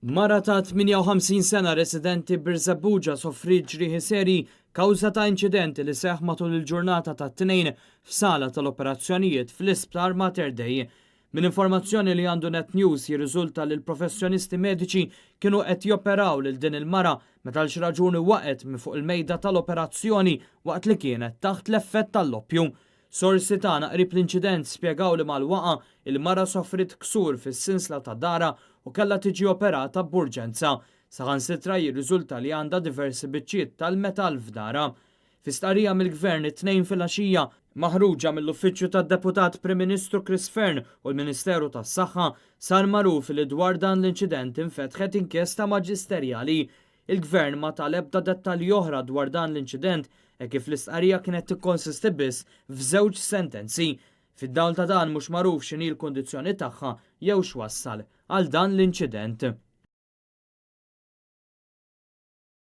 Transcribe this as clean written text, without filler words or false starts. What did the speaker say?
Mara ta' 58 sena residenti b'Irżebbuġa soffriet ġrieħi seri kawża ta' inċidenti li seħħ matul il-ġurnata ta' tnejn f'sala tal-operazzjonijiet fl-Isptar Mater Dei. Min informazzjoni li għandu Net News jirriżulta li l-professjonisti mediċi kienu qed joperaw lil din il-mara meta l raġuni waqgħet minn fuq il-mejda tal-operazzjoni waqt li kienet taħt l-effett tal-oppju. Sorsi tagħna qrib l-inċident spjegaw li mal-waqa il-mara soffrit ksur fis-sinsla ta' dara u kellha tiġi operata b'urġenza. Saħansitra jirriżulta li għandha diversi biċċiet tal-metall f'dara. Fi stqarrija mill-Gvern it-tnejn filgħaxija maħruġa mill-Uffiċċju tad-Deputat Prim Ministru Chris Fern u l-Ministeru tas-Saħħa sar magħruf li dwar dan l-inċident infetħet inkjesta maġisterjali. Il-Gvern ma taleb ta' dettalji oħra dwar dan l-inċident kif l-istqarrija kienet tikkonsisti biss f'żewġ sentenzi. Fid-dawl ta' dan mhux magħruf x'inhi l-kundizzjoni tagħha jew x'wassal għal dan l-inċident.